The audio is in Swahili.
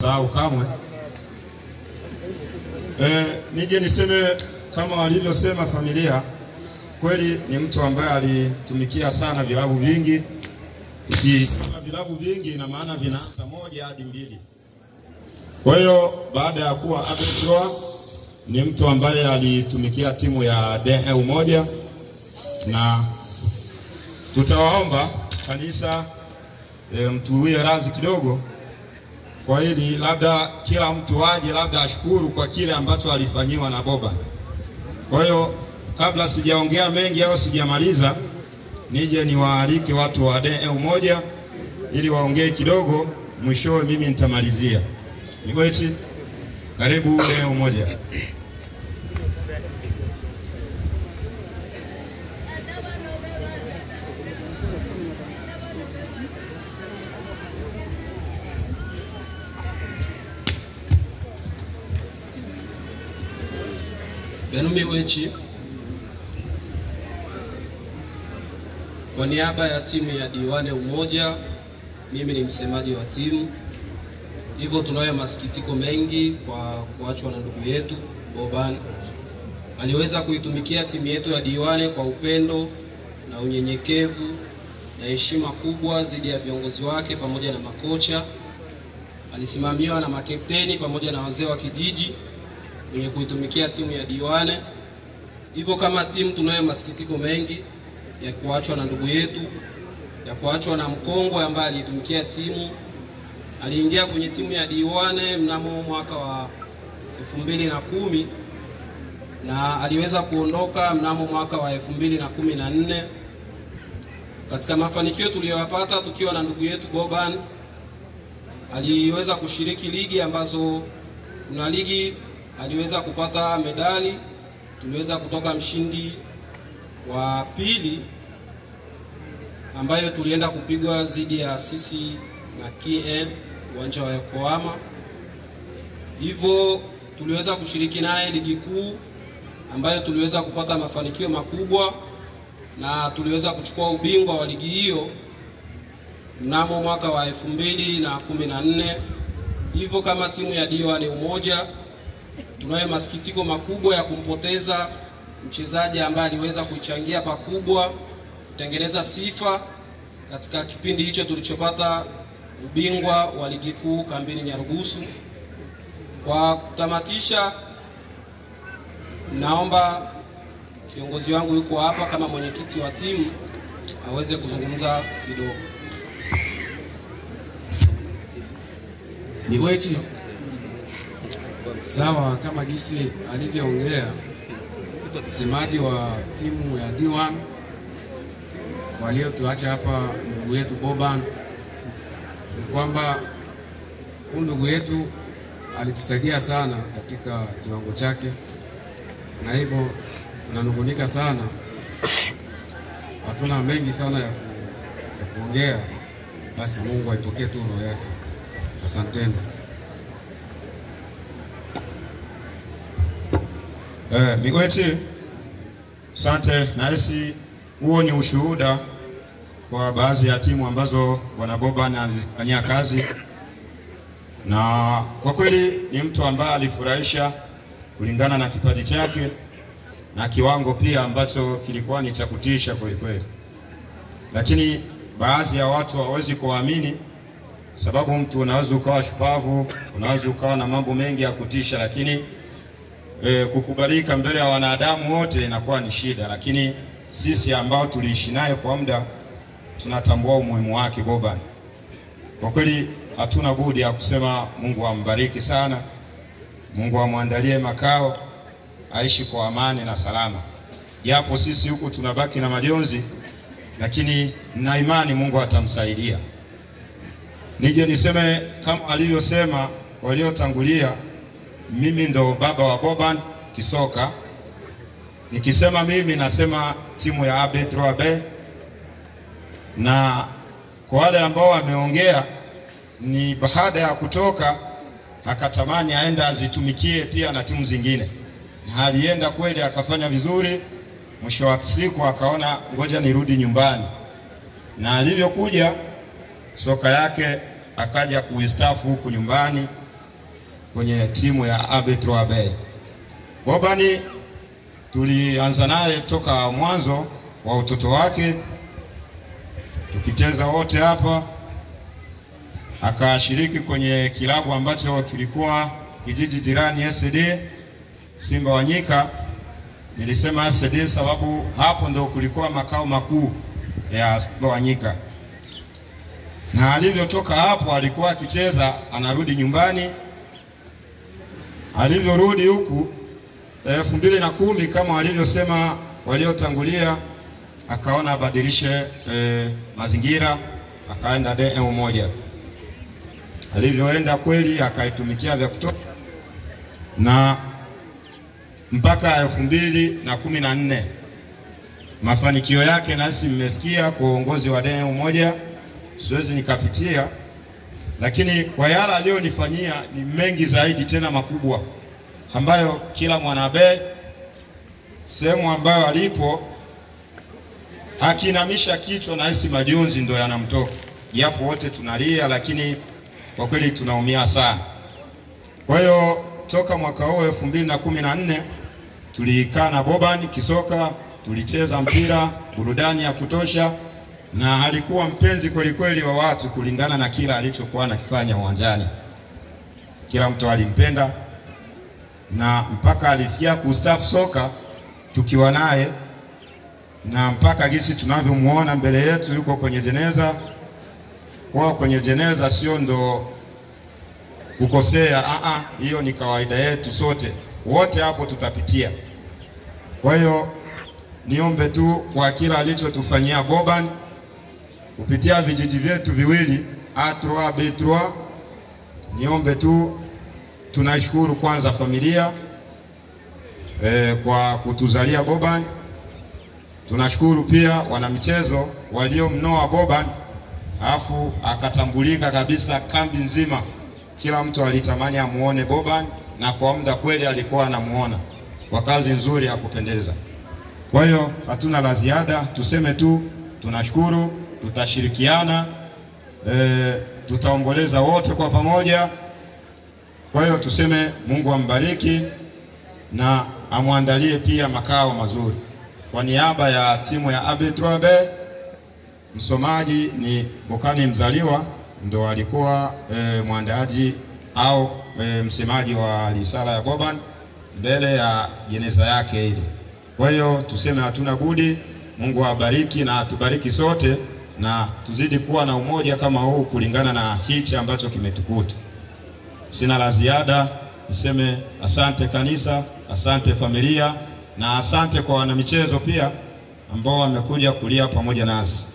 sahau kamwe. Nije niseme kama walivyosema familia, kweli ni mtu ambaye alitumikia sana vilabu vingi. Tukisema vilabu vingi ina maana vinaanza 1 hadi 2. Kwa hiyo baada ya kuwa Abedroa ni mtu ambaye alitumikia timu ya DE1, na tutawaomba kanisa mtuwie radhi kidogo kwa hili, labda kila mtu aje labda ashukuru kwa kile ambacho alifanyiwa na Boban. Kwa hiyo kabla sijaongea mengi au sijamaliza, nije niwaalike watu wa DE1 ili waongee kidogo, mwishowe mimi nitamalizia. Niweti, karibu DE1. Benumi Wechi, kwa niaba ya timu ya Diwane Umoja, mimi ni msemaji wa timu. Hivyo tunayo masikitiko mengi kwa kuachwa na ndugu yetu Boban. Aliweza kuitumikia timu yetu ya Diwane kwa upendo na unyenyekevu na heshima kubwa dhidi ya viongozi wake pamoja na makocha. Alisimamiwa na makapteni pamoja na wazee wa kijiji wenye kuitumikia timu ya Diwane. Hivyo kama timu tunayo masikitiko mengi ya kuachwa na ndugu yetu, ya kuachwa na mkongwe ambaye alitumikia timu. Aliingia kwenye timu ya Diwane mnamo mwaka wa 2010 na aliweza kuondoka mnamo mwaka wa 2014. Katika mafanikio tuliyopata tukiwa na ndugu yetu Boban, aliweza kushiriki ligi ambazo kuna ligi aliweza kupata medali. Tuliweza kutoka mshindi wa 2 ambayo tulienda kupigwa dhidi ya sisi na KN uwanja wa Yokohama. Hivyo tuliweza kushiriki naye ligi kuu ambayo tuliweza kupata mafanikio makubwa na tuliweza kuchukua ubingwa wa ligi hiyo mnamo mwaka wa 2014. Hivyo kama timu ya Diwane Umoja tunayo masikitiko makubwa ya kumpoteza mchezaji ambaye aliweza kuichangia pakubwa kutengeneza sifa katika kipindi hicho tulichopata ubingwa wa ligi kuu kambini Nyarugusu. Kwa kutamatisha, naomba kiongozi wangu yuko hapa kama mwenyekiti wa timu aweze kuzungumza kidogo. Niweti, sawa kama jinsi alivyoongea msemaji wa timu ya D1 waliotuacha hapa ndugu yetu Boban, ni kwamba huyu ndugu yetu alitusaidia sana katika kiwango chake, na hivyo tunanungunika sana, hatuna mengi sana ya kuongea. Basi Mungu aipokee tu roho yake. Asanteni. Migweti, asante. Nahisi huo ni ushuhuda kwa baadhi ya timu ambazo bwana Boban alifanyia kazi, na kwa kweli ni mtu ambaye alifurahisha kulingana na kipaji chake na kiwango pia ambacho kilikuwa ni cha kutisha kweli kweli. Lakini baadhi ya watu hawezi kuamini, sababu mtu unaweza ukawa shupavu, unaweza ukawa na mambo mengi ya kutisha, lakini kukubalika mbele ya wanadamu wote inakuwa ni shida. Lakini sisi ambao tuliishi naye kwa muda tunatambua umuhimu wake Boban. Kwa kweli hatuna budi ya kusema Mungu ambariki sana, Mungu amwandalie makao, aishi kwa amani na salama. Japo sisi huku tunabaki na majonzi, lakini na imani Mungu atamsaidia. Nije niseme kama alivyosema waliotangulia, mimi ndo baba wa Boban kisoka. Nikisema mimi nasema timu ya Abedroa B, na kwa wale ambao wameongea ni baada ya kutoka akatamani aenda azitumikie pia na timu zingine, na alienda kweli akafanya vizuri. Mwisho wa siku akaona ngoja nirudi nyumbani, na alivyokuja soka yake akaja kuistaafu huku nyumbani, kwenye timu ya AB3 Bay. Boban tulianza naye toka mwanzo wa utoto wake, tukicheza wote hapa. Akashiriki kwenye kilabu ambacho kilikuwa kijiji jirani SD Simba Wanyika. Nilisema SD sababu hapo ndo kulikuwa makao makuu ya Simba Wanyika. Na alivyotoka hapo alikuwa akicheza anarudi nyumbani. Alivyorudi huku 2010 kama walivyosema waliotangulia, akaona abadilishe mazingira, akaenda DM1. Alivyoenda kweli akaitumikia vya kutosha, na mpaka 2014 mafanikio yake nasi mmesikia kwa uongozi wa DM1, siwezi nikapitia, lakini kwa yale aliyonifanyia ni mengi zaidi tena makubwa, ambayo kila mwanabe sehemu ambayo alipo akinamisha kichwa na hisi majonzi ndo yanamtoka. Japo wote tunalia, lakini kwa kweli tunaumia sana. Kwa hiyo toka mwaka huu 2014 tulikaa na Boban kisoka, tulicheza mpira, burudani ya kutosha, na alikuwa mpenzi kweli wa watu kulingana na kila alichokuwa anakifanya uwanjani. Kila mtu alimpenda, na mpaka alifikia kustaafu soka tukiwa naye, na mpaka gisi tunavyomuona mbele yetu yuko kwenye jeneza. Kwa kwenye jeneza sio ndo kukosea, hiyo ni kawaida yetu, sote wote hapo tutapitia. Kwa hiyo niombe tu kwa kila alichotufanyia Boban kupitia vijiji vyetu viwili A3 B3, niombe tu, tunashukuru kwanza familia kwa kutuzalia Boban. Tunashukuru pia wanamichezo waliomnoa Boban, alafu akatambulika kabisa kambi nzima. Kila mtu alitamani amuone Boban, na kwa muda kweli alikuwa anamuona kwa kazi nzuri ya kupendeza. Kwa hiyo hatuna la ziada, tuseme tu tunashukuru, tutashirikiana, tutaomboleza wote kwa pamoja. Kwa hiyo tuseme Mungu ambariki na amuandalie pia makao mazuri. Kwa niaba ya timu ya AB3 Bay, msomaji ni Bokani Mzaliwa, ndo alikuwa mwandaji au msemaji wa risala ya Boban mbele ya jeneza yake ile. Kwa hiyo tuseme hatuna budi, Mungu awabariki na atubariki sote, na tuzidi kuwa na umoja kama huu kulingana na hichi ambacho kimetukuta. Sina la ziada, niseme asante kanisa, asante familia, na asante kwa wanamichezo pia ambao wamekuja kulia pamoja nasi.